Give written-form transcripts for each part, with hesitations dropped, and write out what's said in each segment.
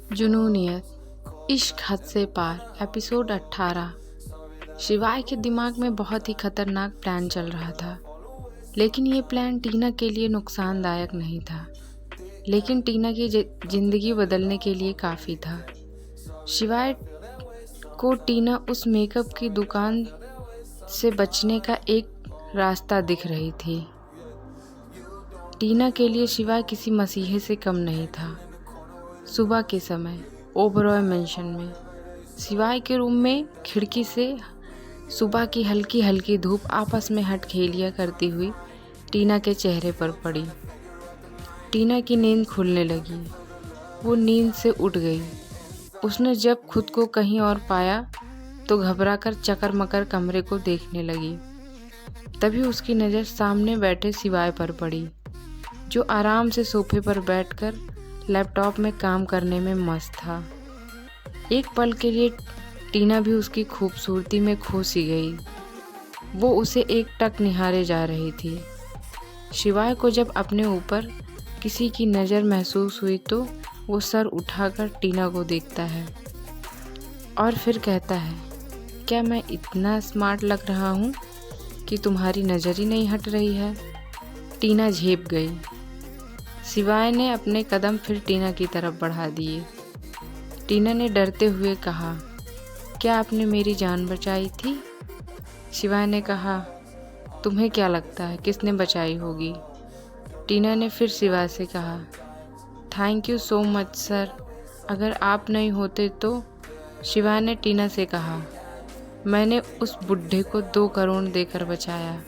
जुनूनियत, इश्क हद से पार, एपिसोड 18। शिवाय के दिमाग में बहुत ही खतरनाक प्लान चल रहा था, लेकिन ये प्लान टीना के लिए नुकसानदायक नहीं था, लेकिन टीना की जिंदगी बदलने के लिए काफ़ी था। शिवाय को टीना उस मेकअप की दुकान से बचने का एक रास्ता दिख रही थी। टीना के लिए शिवाय किसी मसीहे से कम नहीं था। सुबह के समय ओबरॉय मेंशन में शिवाय के रूम में खिड़की से सुबह की हल्की हल्की धूप आपस में हटखेलियाँ करती हुई टीना के चेहरे पर पड़ी। टीना की नींद खुलने लगी। वो नींद से उठ गई। उसने जब खुद को कहीं और पाया तो घबराकर चकर मकर कमरे को देखने लगी। तभी उसकी नज़र सामने बैठे शिवाय पर पड़ी, जो आराम से सोफे पर बैठकर लैपटॉप में काम करने में मस्त था। एक पल के लिए टीना भी उसकी खूबसूरती में खो सी गई। वो उसे एक टक निहारे जा रही थी। शिवाय को जब अपने ऊपर किसी की नज़र महसूस हुई तो वो सर उठाकर टीना को देखता है और फिर कहता है, क्या मैं इतना स्मार्ट लग रहा हूँ कि तुम्हारी नज़र ही नहीं हट रही है? टीना झेप गई। शिवाय ने अपने कदम फिर टीना की तरफ बढ़ा दिए। टीना ने डरते हुए कहा, क्या आपने मेरी जान बचाई थी? शिवाय ने कहा, तुम्हें क्या लगता है किसने बचाई होगी? टीना ने फिर शिवाय से कहा, thank you so much sir, अगर आप नहीं होते तो। शिवाय ने टीना से कहा, मैंने उस बुड्ढे को 2 करोड़ देकर बचाया।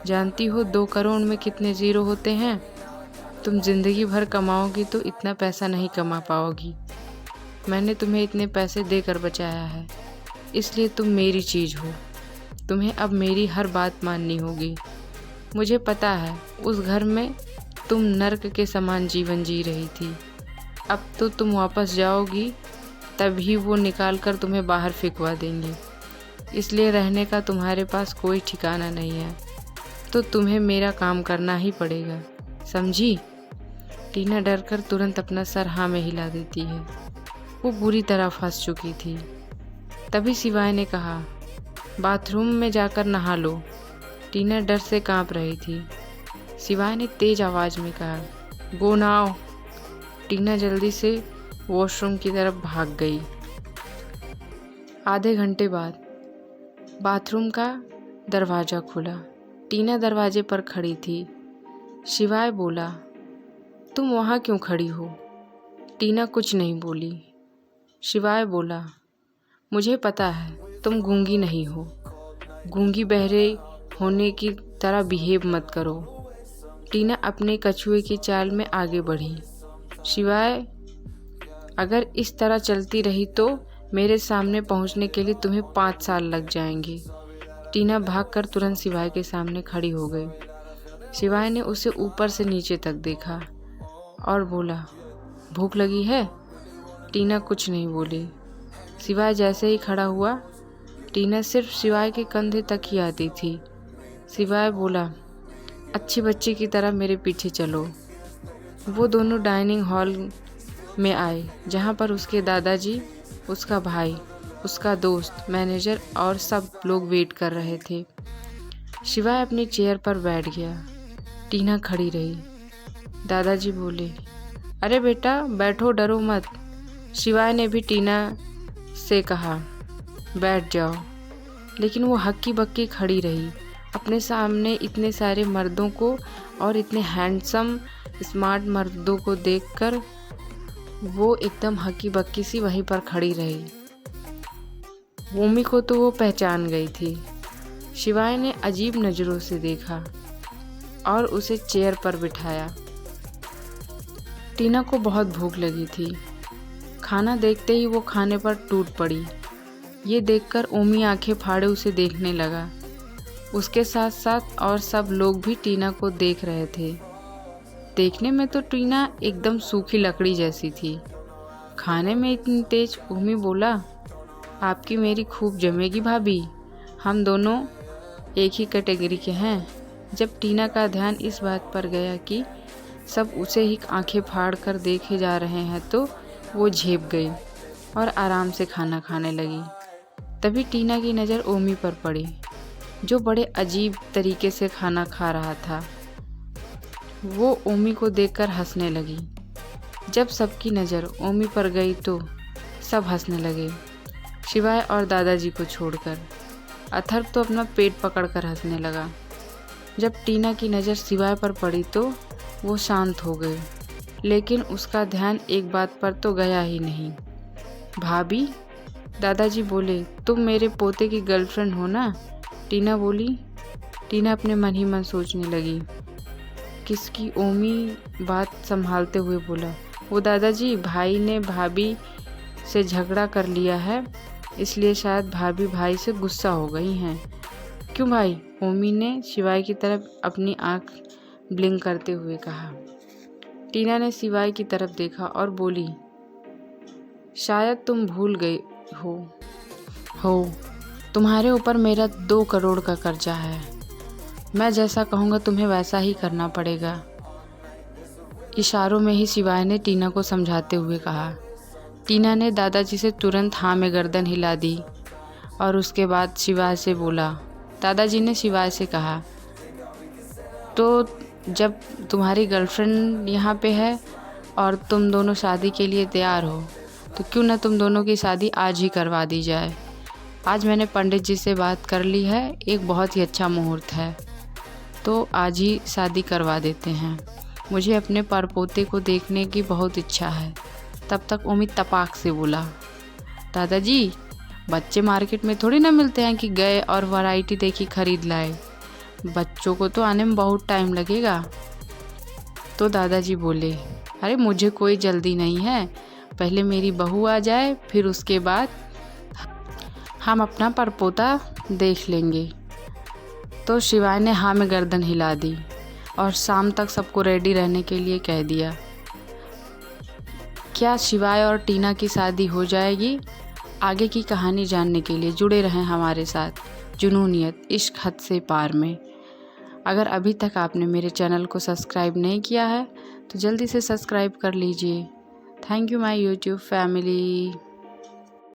जानती हो 2 करोड़ में कितने ज़ीरो होते हैं? तुम ज़िंदगी भर कमाओगी तो इतना पैसा नहीं कमा पाओगी। मैंने तुम्हें इतने पैसे देकर बचाया है, इसलिए तुम मेरी चीज़ हो। तुम्हें अब मेरी हर बात माननी होगी। मुझे पता है उस घर में तुम नर्क के समान जीवन जी रही थी। अब तो तुम वापस जाओगी तभी वो निकाल कर तुम्हें बाहर फेंकवा देंगे, इसलिए रहने का तुम्हारे पास कोई ठिकाना नहीं है। तो तुम्हें मेरा काम करना ही पड़ेगा, समझी? टीना डरकर तुरंत अपना सर हाँ में हिला देती है। वो बुरी तरह फंस चुकी थी। तभी शिवाय ने कहा, बाथरूम में जाकर नहा लो। टीना डर से कांप रही थी। शिवाय ने तेज आवाज़ में कहा, गो नाउ। टीना जल्दी से वॉशरूम की तरफ भाग गई। आधे घंटे बाद बाथरूम का दरवाज़ा खुला। टीना दरवाजे पर खड़ी थी। शिवाय बोला, तुम वहाँ क्यों खड़ी हो? टीना कुछ नहीं बोली। शिवाय बोला, मुझे पता है तुम गूंगी नहीं हो। गूंगी बहरे होने की तरह बिहेव मत करो। टीना अपने कछुए की चाल में आगे बढ़ी। शिवाय, अगर इस तरह चलती रही तो मेरे सामने पहुंचने के लिए तुम्हें 5 साल लग जाएंगे। टीना भागकर तुरंत शिवाय के सामने खड़ी हो गई। शिवाय ने उसे ऊपर से नीचे तक देखा और बोला, भूख लगी है? टीना कुछ नहीं बोली। शिवाय जैसे ही खड़ा हुआ, टीना सिर्फ शिवाय के कंधे तक ही आती थी। शिवाय बोला, अच्छी बच्ची की तरह मेरे पीछे चलो। वो दोनों डाइनिंग हॉल में आए, जहाँ पर उसके दादाजी, उसका भाई, उसका दोस्त, मैनेजर और सब लोग वेट कर रहे थे। शिवाय अपनी चेयर पर बैठ गया। टीना खड़ी रही। दादाजी बोले, अरे बेटा बैठो, डरो मत। शिवाय ने भी टीना से कहा, बैठ जाओ, लेकिन वो हक्की बक्की खड़ी रही। अपने सामने इतने सारे मर्दों को और इतने हैंडसम स्मार्ट मर्दों को देखकर वो एकदम हक्की बक्की सी वहीं पर खड़ी रही। भूमि को तो वो पहचान गई थी। शिवाय ने अजीब नज़रों से देखा और उसे चेयर पर बिठाया। टीना को बहुत भूख लगी थी। खाना देखते ही वो खाने पर टूट पड़ी। ये देखकर ओमी आंखें फाड़े उसे देखने लगा। उसके साथ साथ और सब लोग भी टीना को देख रहे थे। देखने में तो टीना एकदम सूखी लकड़ी जैसी थी, खाने में इतनी तेज। ओमी बोला, आपकी मेरी खूब जमेगी भाभी, हम दोनों एक ही कैटेगरी के हैं। जब टीना का ध्यान इस बात पर गया कि सब उसे ही आंखें फाड़ कर देखे जा रहे हैं तो वो झेप गई और आराम से खाना खाने लगी। तभी टीना की नज़र ओमी पर पड़ी, जो बड़े अजीब तरीके से खाना खा रहा था। वो ओमी को देखकर हंसने लगी। जब सबकी नज़र ओमी पर गई तो सब हंसने लगे, शिवाय और दादाजी को छोड़कर। अथर्व तो अपना पेट पकड़कर हंसने लगा। जब टीना की नज़र शिवाय पर पड़ी तो वो शांत हो गए, लेकिन उसका ध्यान एक बात पर तो गया ही नहीं। भाभी, दादाजी बोले, तुम मेरे पोते की गर्लफ्रेंड हो ना? टीना बोली। टीना अपने मन ही मन सोचने लगी। किसकी? ओमी बात संभालते हुए बोला, वो दादाजी, भाई ने भाभी से झगड़ा कर लिया है, इसलिए शायद भाभी भाई से गुस्सा हो गई हैं। क्यों भाई? ओमी ने शिवाय की तरफ अपनी आंख ब्लिंक करते हुए कहा। टीना ने शिवाय की तरफ देखा और बोली, शायद तुम भूल गए हो तुम्हारे ऊपर मेरा 2 करोड़ का कर्जा है। मैं जैसा कहूँगा तुम्हें वैसा ही करना पड़ेगा। इशारों में ही शिवाय ने टीना को समझाते हुए कहा। टीना ने दादाजी से तुरंत हाँ में गर्दन हिला दी और उसके बाद शिवाय से बोला। दादाजी ने शिवाय से कहा, तो जब तुम्हारी गर्लफ्रेंड यहाँ पे है और तुम दोनों शादी के लिए तैयार हो, तो क्यों ना तुम दोनों की शादी आज ही करवा दी जाए। आज मैंने पंडित जी से बात कर ली है, एक बहुत ही अच्छा मुहूर्त है, तो आज ही शादी करवा देते हैं। मुझे अपने परपोते को देखने की बहुत इच्छा है। तब तक ओमी तपाक से बोला, दादाजी, बच्चे मार्केट में थोड़ी ना मिलते हैं कि गए और वैरायटी देखी खरीद लाए। बच्चों को तो आने में बहुत टाइम लगेगा। तो दादाजी बोले, अरे मुझे कोई जल्दी नहीं है, पहले मेरी बहू आ जाए, फिर उसके बाद हम अपना परपोता देख लेंगे। तो शिवाय ने हाँ में गर्दन हिला दी और शाम तक सबको रेडी रहने के लिए कह दिया। क्या शिवाय और टीना की शादी हो जाएगी? आगे की कहानी जानने के लिए जुड़े रहें हमारे साथ जुनूनियत इश्क हद से पार में। अगर अभी तक आपने मेरे चैनल को सब्सक्राइब नहीं किया है तो जल्दी से सब्सक्राइब कर लीजिए। Thank you my YouTube family.